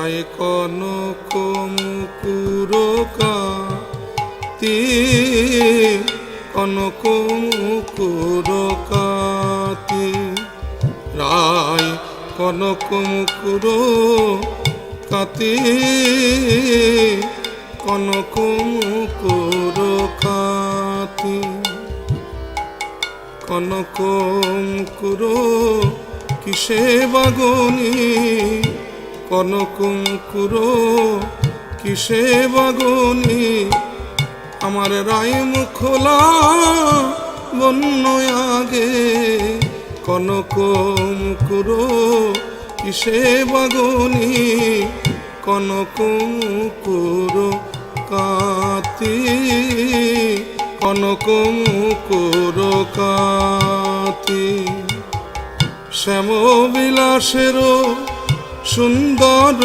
রায় কনক মুকুর কাতি, কনক মুকুর কাতি। রায় কনক মুকুর কাতি, কনক মুকুর কাতি। কনক মুকুর কিসে বাগনি, কনক মুকুর কিসে বাগনি। আমার রায় মুখলা বন্য আগে, কনক মুকুর কিসে বাগনি, কনক মুকুর কাতি, কনক মুকুর কাতি। শ্যাম বিলাসের সুন্দর